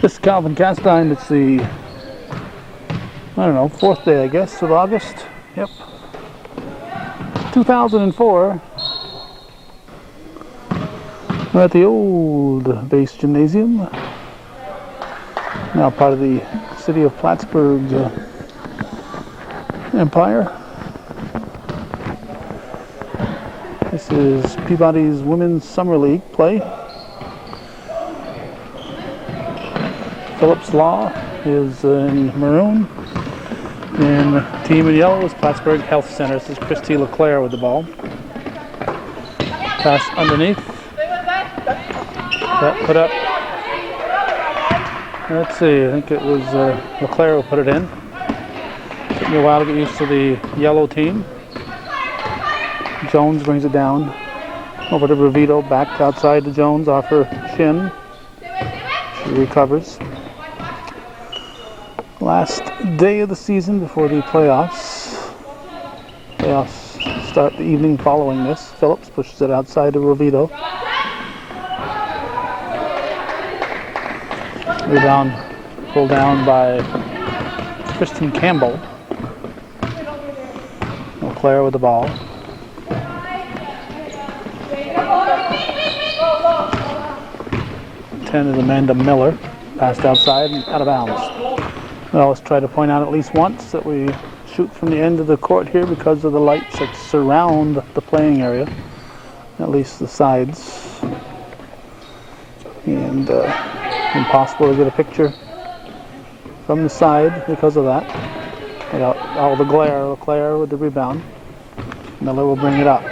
This is Calvin Castine. It's the, I don't know, 4th day, I guess, of August. Yep. 2004. We're at the old base gymnasium. Now part of the city of Plattsburgh empire. This is Peabody's Women's Summer League play. Phillip's Law is in maroon, and the team in yellow is Plattsburgh Health Center. This is Christy LeClaire with the ball. Pass underneath. Put up. Let's see, I think it was LeClaire who put it in. Took me a while to get used to the yellow team. Jones brings it down over to Revito, back outside to Jones off her shin. She recovers. Last day of the season before the playoffs. Playoffs start the evening following this. Phillips pushes it outside to Revito. Rebound pulled down by Kristen Campbell. LeClaire with the ball. 10 is Amanda Miller. Passed outside and out of bounds. We always try to point out at least once that we shoot from the end of the court here because of the lights that surround the playing area, at least the sides, and impossible to get a picture from the side because of that. Without all the glare. LeClaire with the rebound. Miller will bring it up.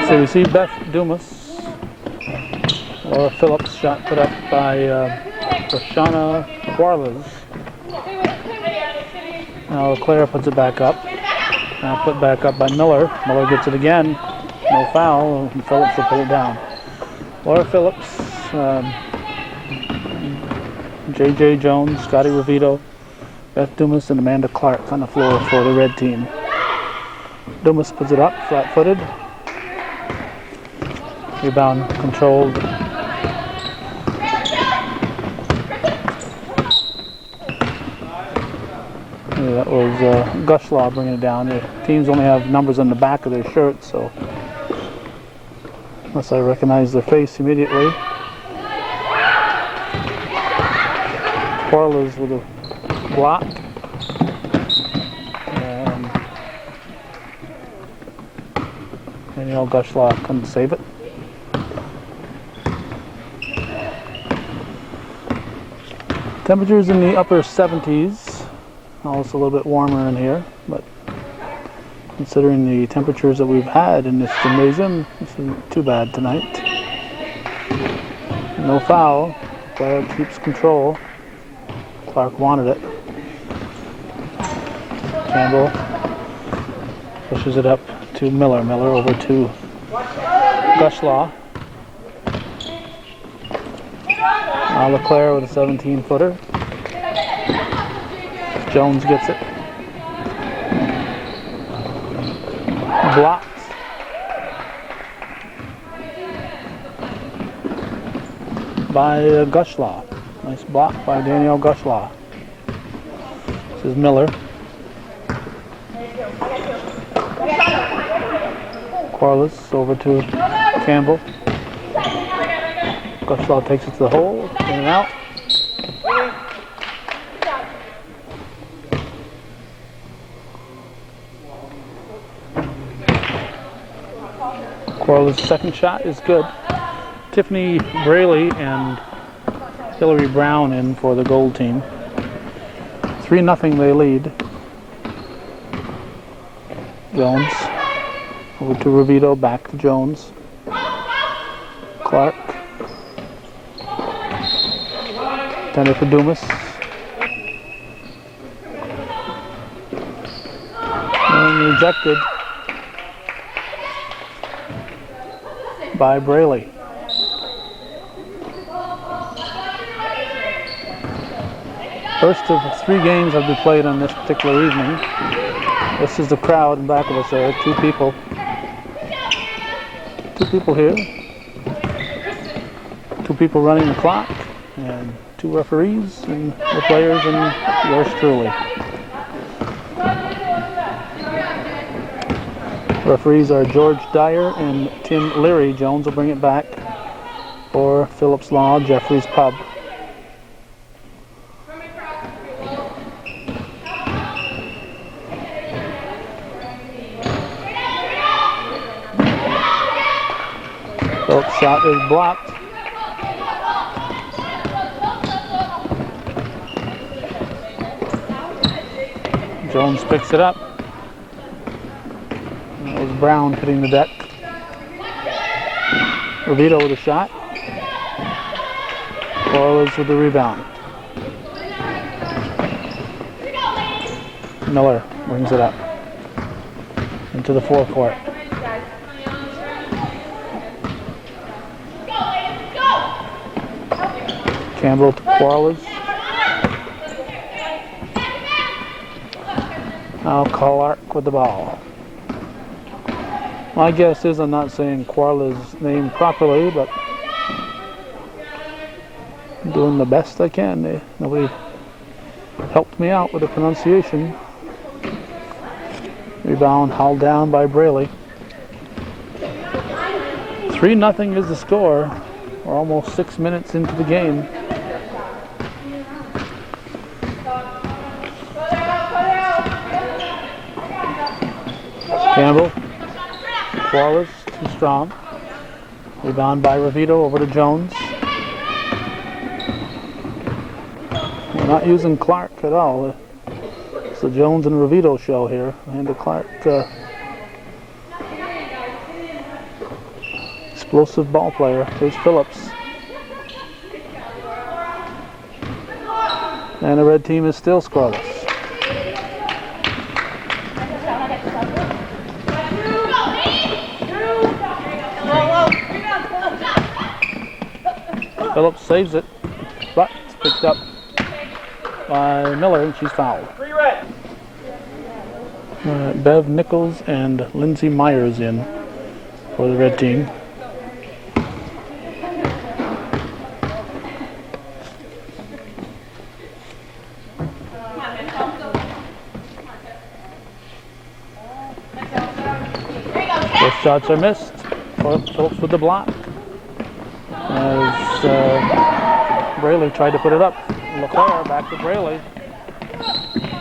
So we see Beth Dumas, or Phillips, shot put up by Roshana Warles. Now LeClaire puts it back up. Now put back up by Miller. Miller gets it again. No foul, and Phillips will pull it down. Laura Phillips, J.J. Jones, Scotty Revito, Beth Dumas, and Amanda Clark on the floor for the red team. Dumas puts it up, flat-footed. Rebound controlled. That was Gushlaw bringing it down. The teams only have numbers on the back of their shirts, so unless I recognize their face immediately. Quarles with a block. And Danielle Gushlaw couldn't save it. Temperatures in the upper 70s. Also a little bit warmer in here, but considering the temperatures that we've had in this gymnasium, this isn't too bad tonight. No foul. Claire keeps control. Clark wanted it. Campbell pushes it up to Miller. Miller over to Gushlaw. Now LeClaire with a 17-footer. Jones gets it. Blocked. By Gushlaw. Nice block by Danielle Gushlaw. This is Miller. Corliss over to Campbell. Gushlaw takes it to the hole, in and out. Corliss' second shot is good. Tiffany Braley and Hillary Brown in for the gold team. 3-0 they lead. Jones over to Revito, back to Jones. Clark. Tender for Dumas. And rejected by Braley. First of 3 games have been played on this particular evening. This is the crowd in back of us there. Two people here. Two people running the clock, and two referees, and the players, and yours truly. Referees are George Dyer and Tim Leary. Jones will bring it back for Phillip's Law, Jeffrey's Pub. Phillip's shot is blocked. Jones picks it up. That was Brown hitting the deck. Revito with a shot. Corliss with the rebound. Miller brings it up into the forecourt. Campbell to Corliss. Now Clark with the ball. My guess is I'm not saying Quarla's name properly, but I'm doing the best I can. Nobody helped me out with the pronunciation. Rebound hauled down by Braley. 3-0 is the score. We're almost 6 minutes into the game. Campbell. Wallace, too strong. Rebound by Revito over to Jones. We're not using Clark at all. It's the Jones and Revito show here. And the Clark explosive ball player. Here's Phillips. And the red team is still scoreless. Phillips saves it, but it's picked up by Miller, and she's fouled. Bev Nichols and Lindsay Myers in for the red team. Both shots are missed. Phillips with the block. As Braley tried to put it up. LeClaire back to Braley.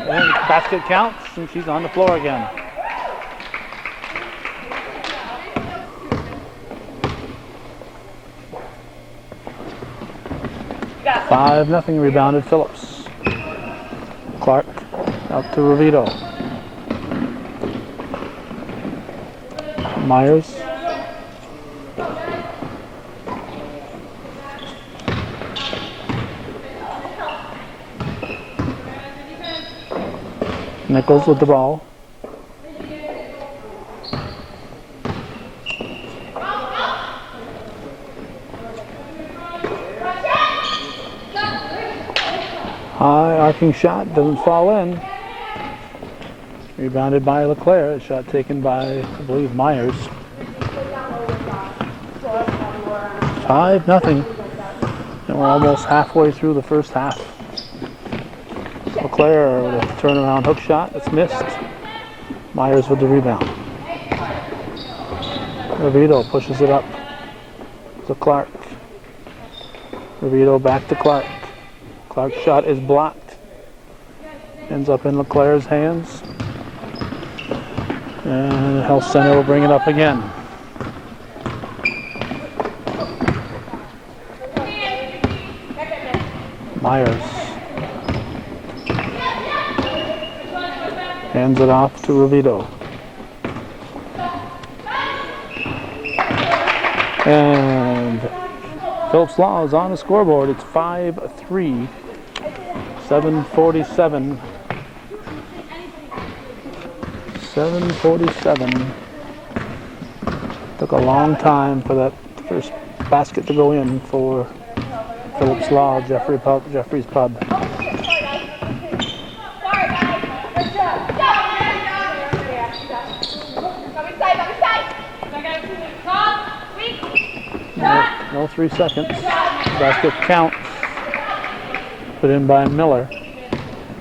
And basket counts, and she's on the floor again. Five nothing, rebounded Phillips. Clark out to Revito. Myers. Nichols with the ball. High arcing shot, doesn't fall in. Rebounded by LeClaire. A shot taken by, I believe, Myers. 5-0. And we're almost halfway through the first half. LeClaire with a turnaround hook shot that's missed. Myers with the rebound. Revito pushes it up to Clark. Revito back to Clark. Clark's shot is blocked. Ends up in LeClaire's hands. And Health Center will bring it up again. Myers. Hands it off to Revito. And Phillip's Law is on the scoreboard. It's 5-3. 7:47. 7:47. Took a long time for that first basket to go in for Phillip's Law, Jeffrey's Pub. No 3 seconds. Basket counts. Put in by Miller.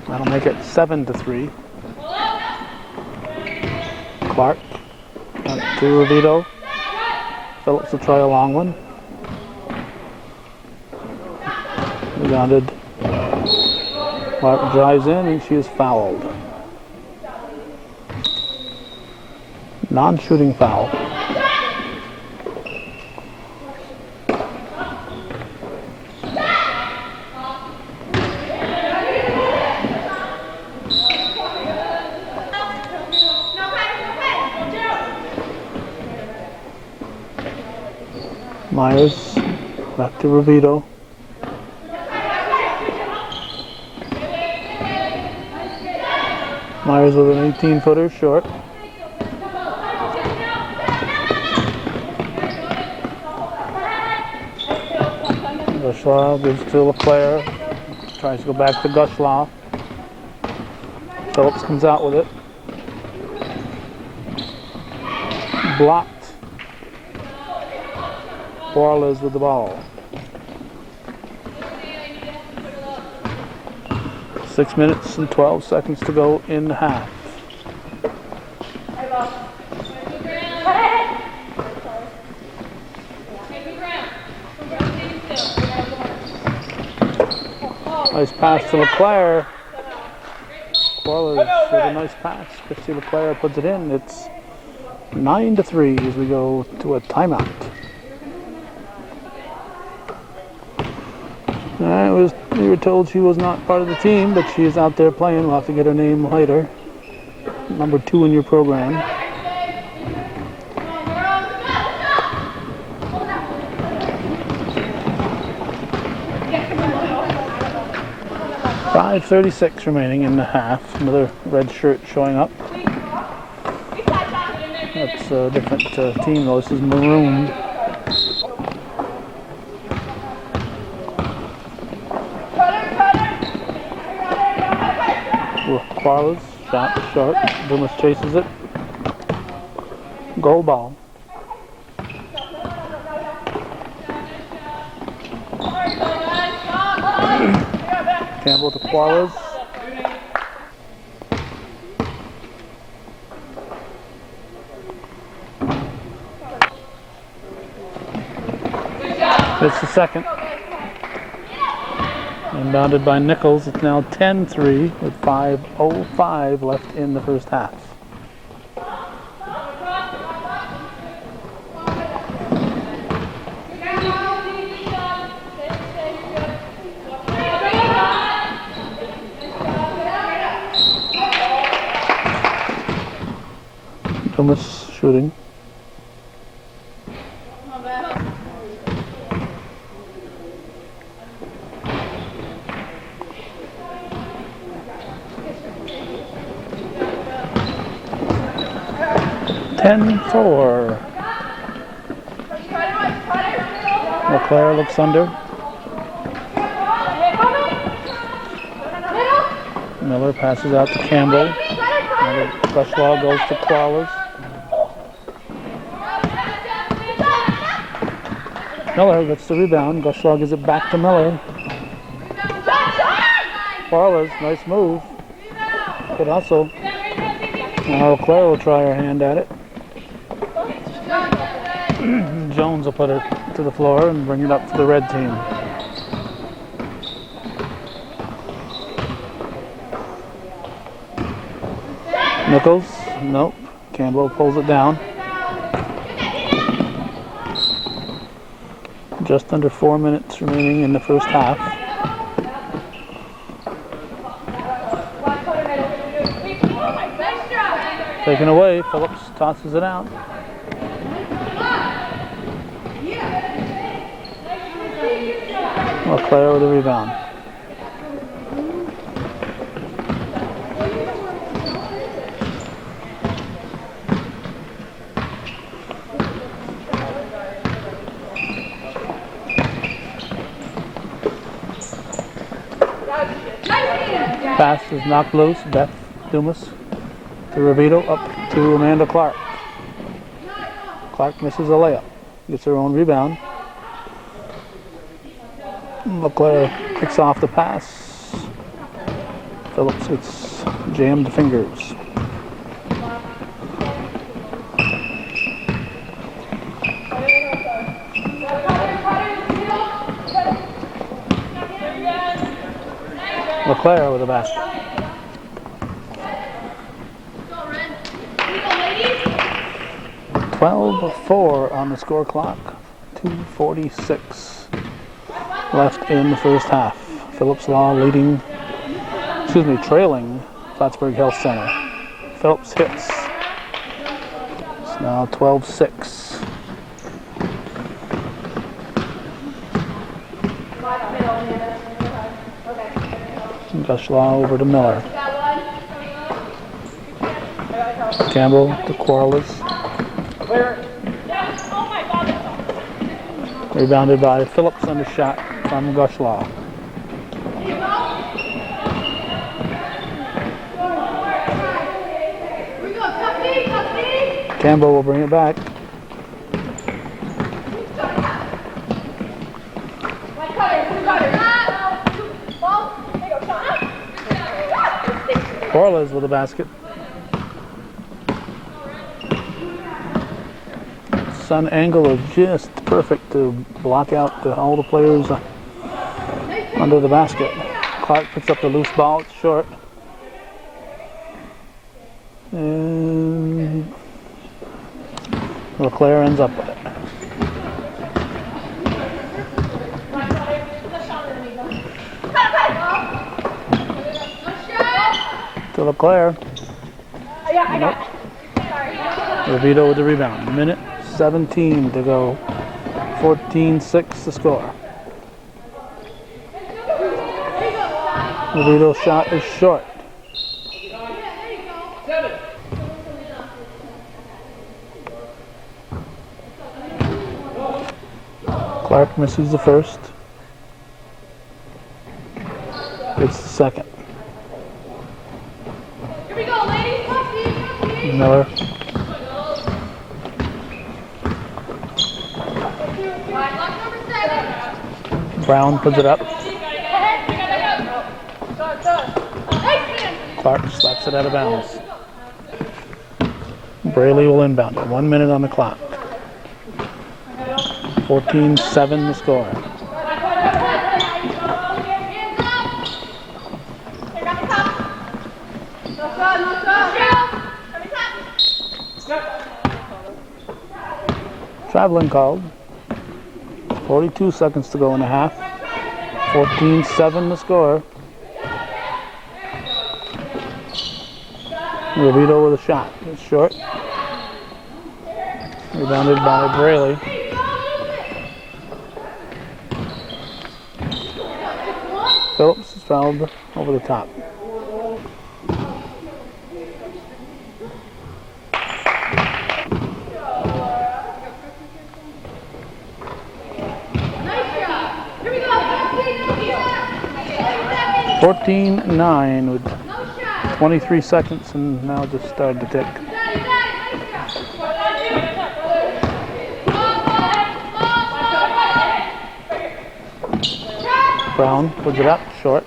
That'll make it 7-3. Clark. Up to Revito. Phillips will try a long one. Rebounded. Clark drives in and she is fouled. Non-shooting foul. Myers back to Revito. Myers with an 18-footer short. Gushelaw gives to LeClaire. Tries to go back to Gushelaw. Phillips comes out with it. Blocked. Borles with the ball. 6 minutes and 12 seconds to go in the half. Nice pass to LeClaire. Borles with a nice pass. Christy LeClaire puts it in. It's 9-3 as we go to a timeout. We were told she was not part of the team, but she is out there playing. We'll have to get her name later. Number 2 in your program. .5:36 remaining in the half. Another red shirt showing up. That's a different team though. This is maroon. Quarles, shot short. Dumas chases it. Goal ball. Campbell to Quarles. It's the second. Inbounded by Nichols. It's now 10-3 with 5:05 left in the first half. Thomas shooting. .4. LeClaire looks under. Miller passes out to Campbell. Gushelaw goes to Quarles. Miller gets the rebound. Gushelaw gives it back to Miller. Quarles, nice move. Good hustle. Now LeClaire will try her hand at it. Jones will put it to the floor and bring it up for the red team. Nichols, nope. Campbell pulls it down. Just under 4 minutes remaining in the first half. Taken away, Phillips tosses it out. LeClaire with a rebound. Pass is knocked loose. Beth Dumas to Revito, up to Amanda Clark. Clark misses a layup. Gets her own rebound. LeClaire picks off the pass. Phillips gets jammed fingers. LeClaire with a basket. 12-4 on the score clock. 2:46 left in the first half. Phillips Law trailing Plattsburgh Health Center. Phillips hits. It's now 12-6. Gushlaw over to Miller. Campbell to Quarles. Rebounded by Phillips on the shot from Gushlaw. Campbell will bring it back. Quarles with a basket. Sun angle is just perfect to block out all the players under the basket. Clark picks up the loose ball. It's short. And LeClaire ends up with it. To LeClaire. Nope. Revito with the rebound. Minute 17 to go. 14-6 the score. Revito's shot is short. Clark misses the first. It's the second. Here we go, ladies. Miller. Brown puts it up. Clark slaps it out of bounds. Braley will inbound it. 1 minute on the clock. 14-7 the score. Traveling called. 42 seconds to go in the half. 14-7 the score. Revito with a shot. It's short. Rebounded by Braley. Phillips is fouled over the top. No 14-9 with 23 seconds and now just started to tick. Brown puts it up, short.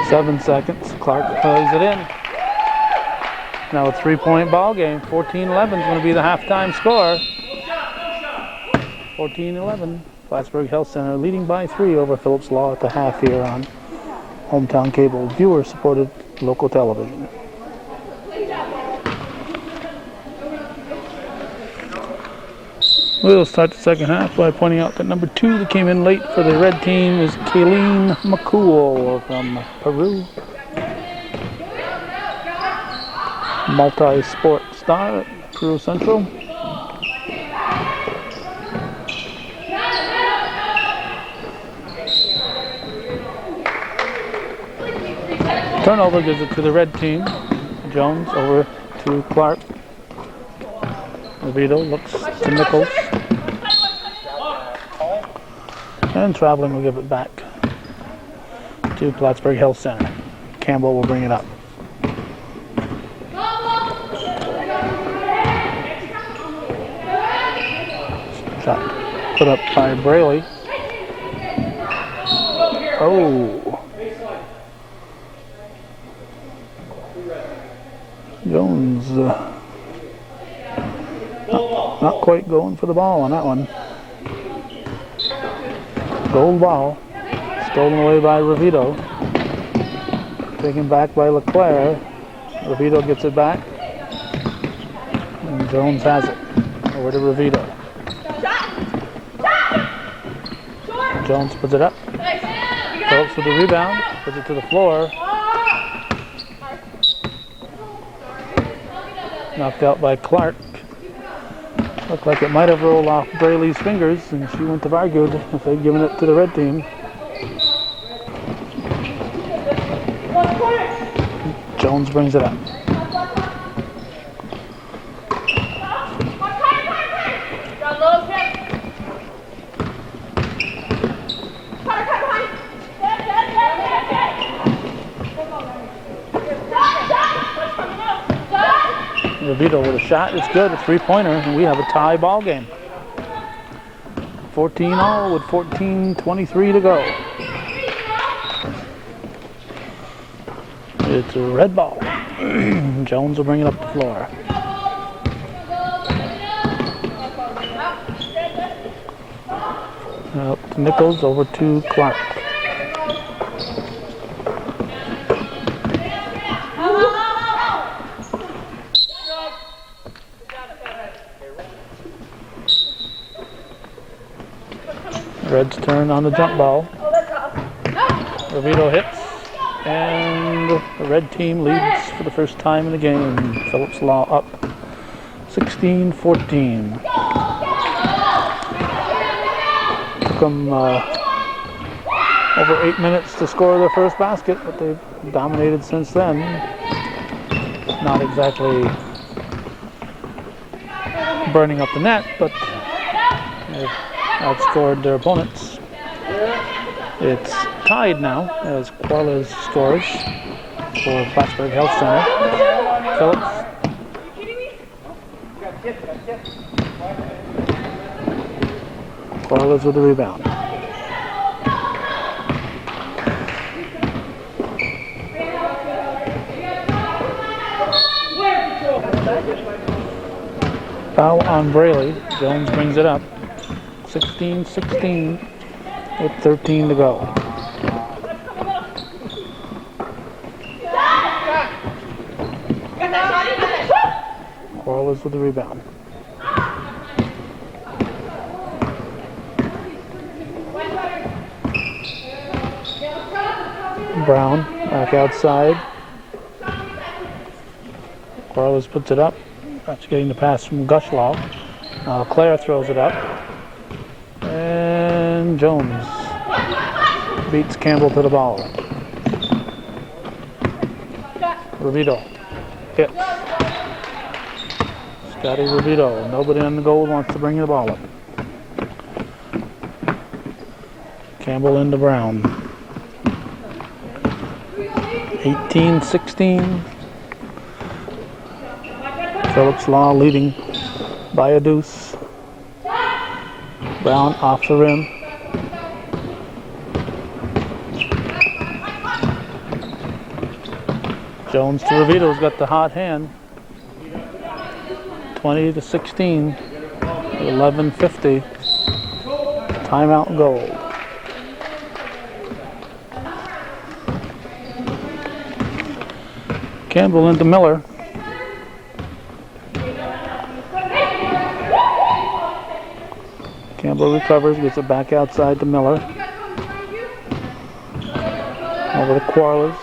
7 seconds. Clark plays it in. Now a 3-point ball game. 14-11 is going to be the halftime score. 14-11. Plattsburgh Health Center leading by 3 over Phillips Law at the half here on Hometown Cable, viewer-supported local television. We'll start the second half by pointing out that number 2 that came in late for the red team is Kayleen McCool from Peru. Multi-sport star at Peru Central. Turnover gives it to the red team. Jones over to Clark. Revito looks to Nichols. And traveling will give it back to Plattsburgh Health Center. Campbell will bring it up. Shot. Put up by Braley. Oh. Jones not quite going for the ball on that one. Gold ball. Stolen away by Revito. Taken back by LeClaire. Revito gets it back. And Jones has it. Over to Revito. Jones puts it up. Phillips with the rebound. Puts it to the floor. Knocked out by Clark. Looked like it might have rolled off Braley's fingers, and she wouldn't have argued if they'd given it to the red team. Jones brings it up. Revito with a shot. It's good. A three-pointer, and we have a tie ball game. 14-all with 14:23 to go. It's a red ball. Jones will bring it up the floor. Out to Nichols, over to Clark. Red's turn on the jump ball. Revito hits, and the red team leads for the first time in the game. Phillips Law up 16-14. Took them over 8 minutes to score their first basket, but they've dominated since then. Not exactly burning up the net, but they've outscored their opponents. It's tied now as Quarles scores for Plattsburgh Health Center. Phillips. Quarles with the rebound. Foul on Braley. Jones brings it up. 16-16 with 13 to go. Quarles with the rebound. Brown back outside. Quarles puts it up. That's getting the pass from Gushlaw. Claire throws it up. And Jones beats Campbell to the ball. Revito hits. Scotty Revito. Nobody on the goal wants to bring the ball up. Campbell into Brown. 18-16. Phillips Law leading by a deuce. Brown off the rim. Jones to Revito's got the hot hand. 20-16. 11:50. Timeout goal. Campbell into Miller. Campbell recovers, gets it back outside to Miller. Over to Quarles.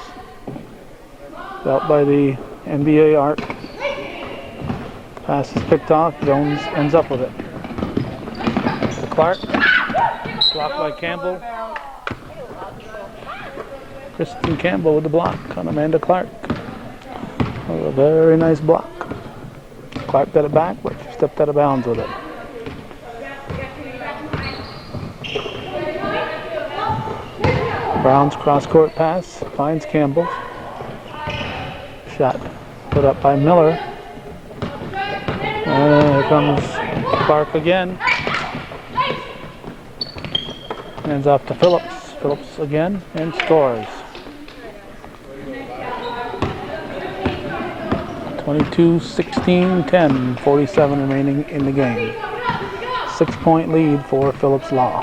Out by the NBA arc. Pass is picked off. Jones ends up with it. Clark. Blocked by Campbell. Kristen Campbell with the block on Amanda Clark. Oh, a very nice block. Clark got it back, but she stepped out of bounds with it. Brown's cross-court pass finds Campbell. Shot put up by Miller. And here comes Clark again. Hands off to Phillips. Phillips again and scores. 22-16-10, 47 remaining in the game. 6-point lead for Phillips Law.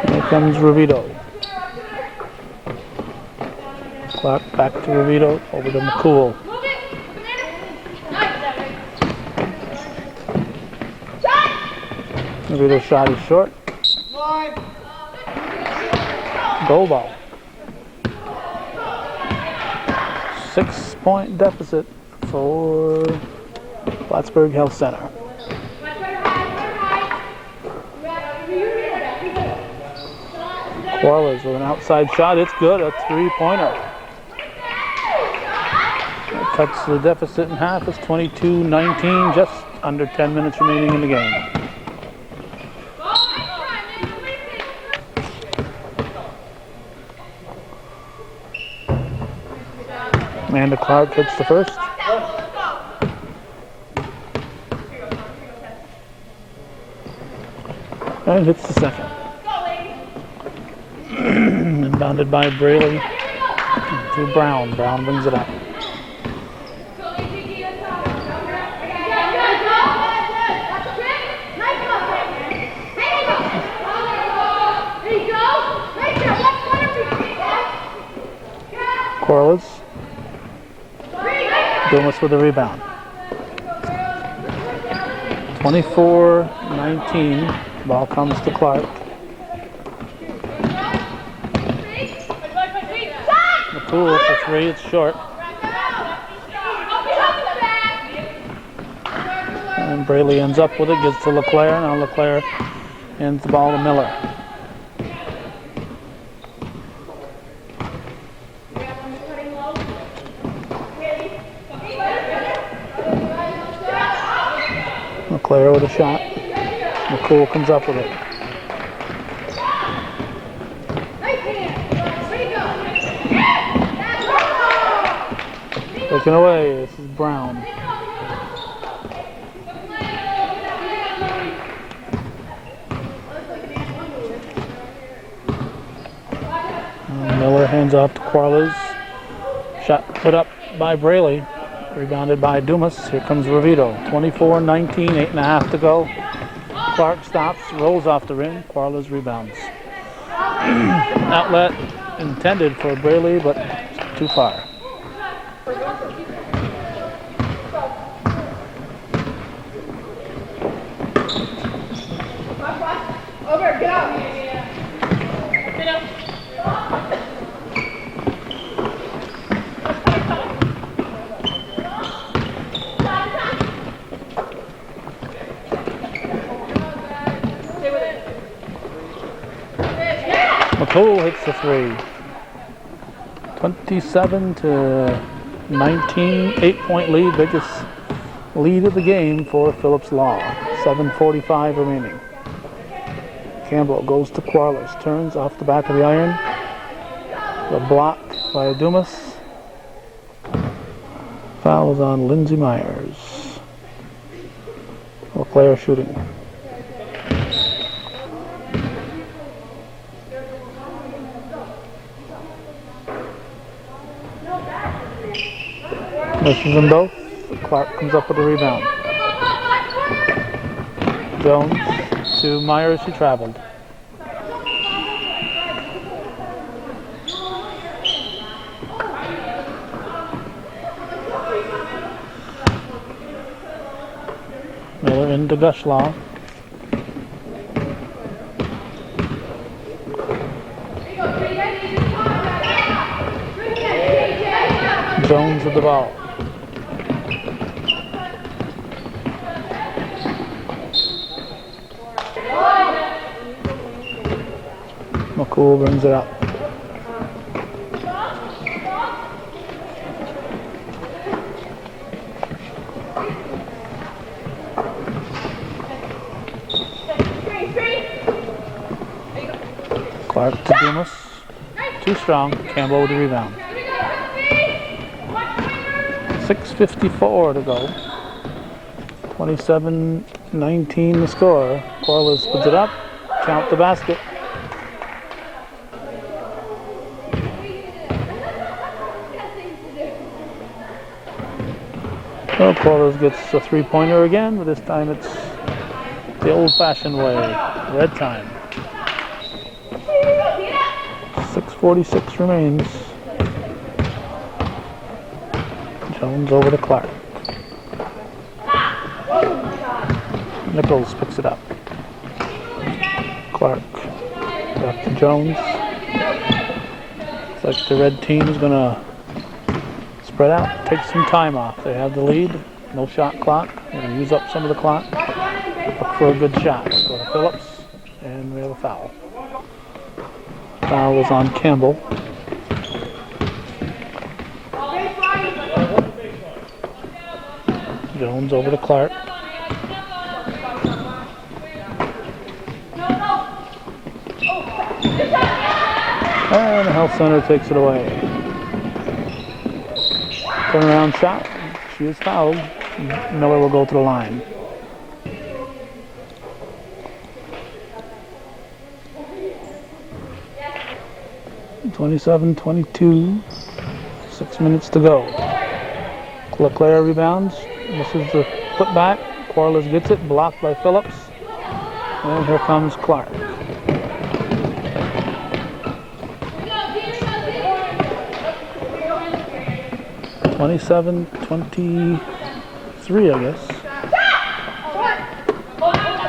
Here comes Ravito. Clark back to Ravito, over to McCool. Ravito's shot is short. Goal ball. 6-point deficit for Plattsburgh Health Center. Quarles with an outside shot. It's good. A three-pointer. That cuts the deficit in half. It's 22-19. Just under 10 minutes remaining in the game. Amanda Clark hits the first. And hits the second. Inbounded by Braley to Brown. Brown brings it up. Corliss. Dumas with the rebound. 24-19. Ball comes to Clark. McCool for three. It's short. And Braley ends up with it. Gives to LeClaire. Now LeClaire hands the ball to Miller. LeClaire with a shot. McCool comes up with it. Taken away. This is Brown. Miller hands off to Quarles. Shot put up by Braley. Rebounded by Dumas. Here comes Ravito. 24-19, 8.5 to go. Clark stops, rolls off the rim. Quarles rebounds. Outlet intended for Braley, but too far. Over, get out. Get out. McCool hits the three. 27-19, 8-point lead. Biggest lead of the game for Phillips Law. 7:45 remaining. Campbell goes to Quarles. Turns off the back of the iron. The block by Dumas. Fouls on Lindsey Myers. LeClaire shooting. Misses them both. Clark comes up with a rebound. Jones to Myers, who traveled. Miller into Gushlaw. Jones with the ball. McCool brings it up. Clark to Dumas. Too strong. Campbell with the rebound. 6:54 to go. 27-19 the score. Corliss puts it up. Count the basket. Well, Corliss gets a three-pointer again, but this time it's the old-fashioned way. Red time. 6:46 remains. Jones over to Clark. Nichols picks it up. Clark back to Jones. Looks like the red team is gonna spread out, take some time off. They have the lead, no shot clock. They're gonna use up some of the clock. Look for a good shot. Go to Phillips, and we have a foul. Foul was on Campbell. Jones over to Clark. And the Health Center takes it away. Turnaround shot. She is fouled. Miller will go to the line. (27-22). 6 minutes to go. Leclerc rebounds. Misses the putback. Corliss gets it. Blocked by Phillips. And here comes Clark. 27-23, I guess.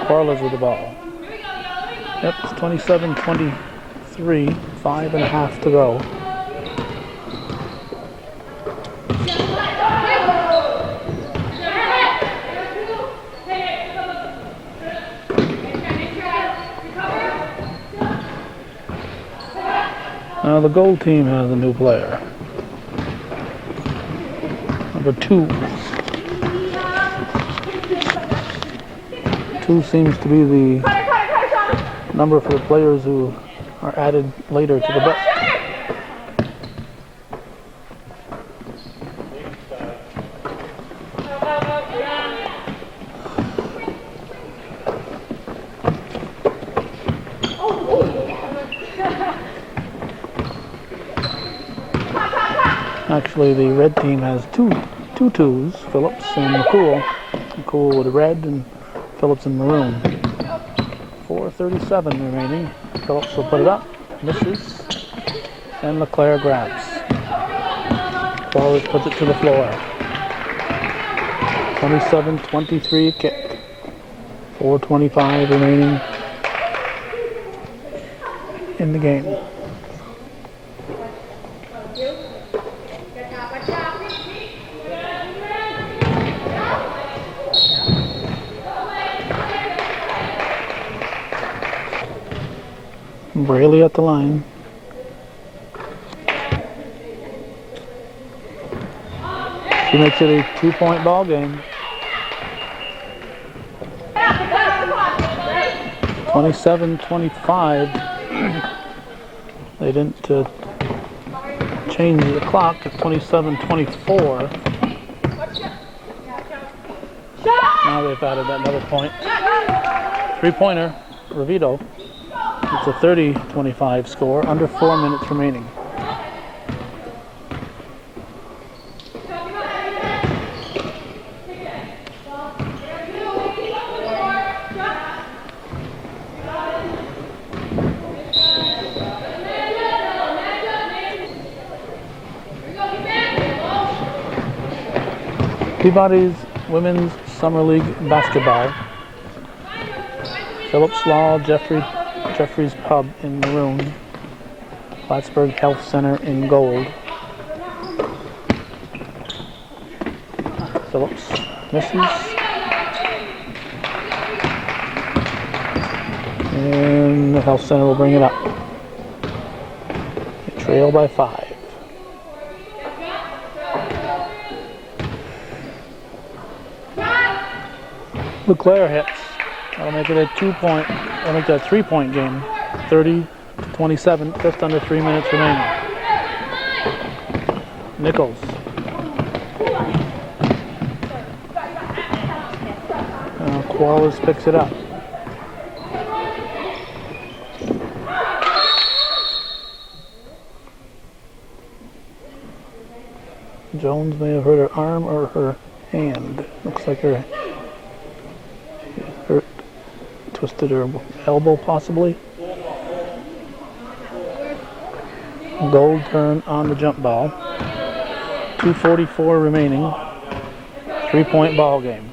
Corliss with the ball. Yep, it's 27-23. 5.5 to go. Now the gold team has a new player. Number 2. 2 seems to be the number for the players who are added later to the bus. Actually, the red team has two twos, Phillips and McCool. McCool with red and Phillips in maroon. 4:37 remaining. Phillips will put it up, misses, and Leclerc grabs. Corliss puts it to the floor. 27-23 kick. 4:25 remaining in the game. Braley at the line. She makes it a 2-point ball game. 27-25. They didn't change the clock to 27-24. Now they've added another point. 3-pointer, Ravito. It's a 30-25 score, under 4 minutes remaining. Peabody's Women's Summer League Basketball. Phillips Law, Jeffrey's Pub in maroon. Plattsburgh Health Center in gold. Phillips misses. And the Health Center will bring it up. They trail by 5. Leclerc hits. That'll make it a 2-point. That'll make that a 3-point game. 30-27. Just under 3 minutes remaining. Nichols. Wallace picks it up. Jones may have hurt her arm or her hand. Looks like her hurt, twisted her elbow possibly. Gold turn on the jump ball. 2:44 remaining. 3-point ball game.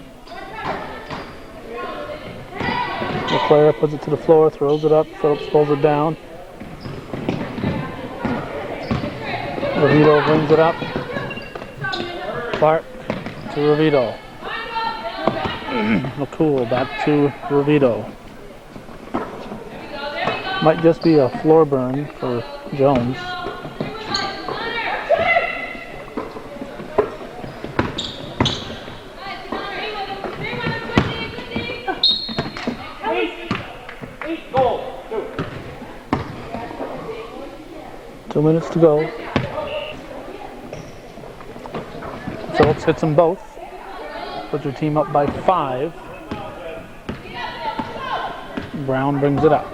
LeClaire puts it to the floor, throws it up. Phillips pulls it down. Ravito brings it up. Clark to Ravito. McCool back to Ravito. Might just be a floor burn for Jones. Two minutes to go. Phillips hits them both. Puts your team up by 5. Brown brings it up.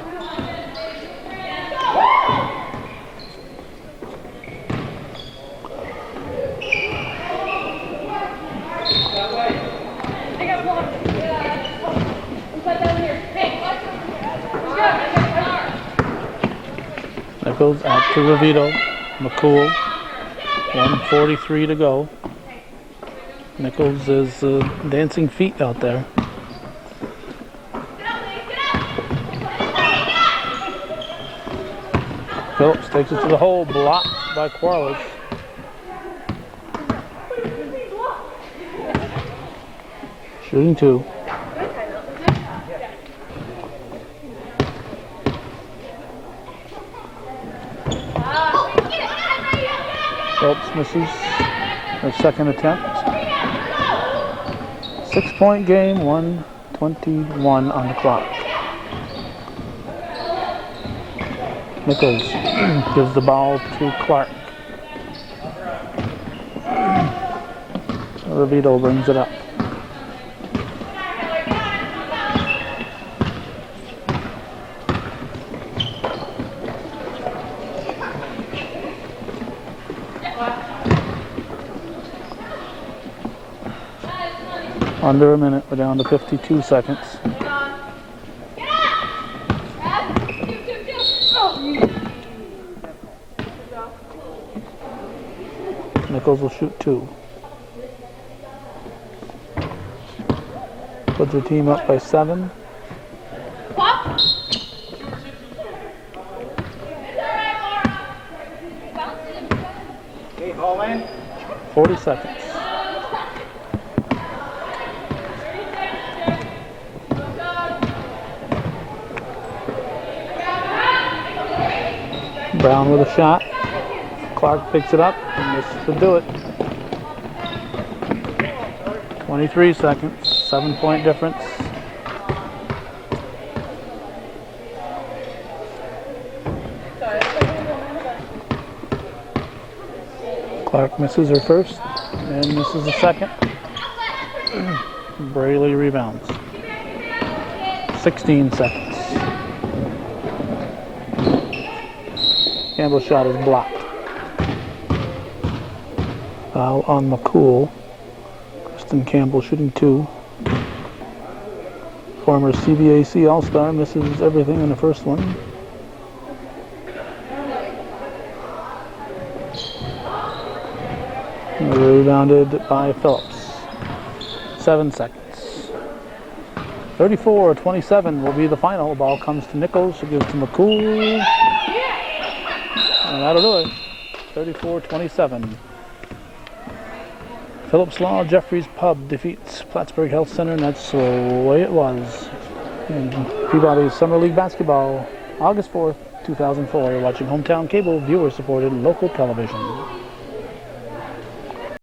That goes out to Ravito. McCool. 1:43 to go. Nichols is dancing feet out there. Phillips takes it to the hole, blocked by Quarles. Shooting 2. Phillips misses her second attempt. 6-point game, 1:21 on the clock. Nichols gives the ball to Clark. Ravito brings it up. Under a minute, we're down to 52 seconds. Nichols will shoot 2. Puts your team up by 7. 40 seconds. Brown with a shot. Clark picks it up and misses to do it. 23 seconds, 7-point difference. Clark misses her first and misses the second. Braley rebounds. 16 seconds. Campbell's shot is blocked. Foul on McCool. Kristen Campbell shooting 2. Former CBAC All-Star misses everything in the first one. Rebounded by Phillips. 7 seconds. 34-27 will be the final. Ball comes to Nichols. She gives to McCool. And that'll do it. 34-27. Phillips Law Jeffries Pub defeats Plattsburgh Health Center, and that's the way it was. In Peabody Summer League Basketball, August 4th, 2004. You're watching Hometown Cable, viewer-supported local television.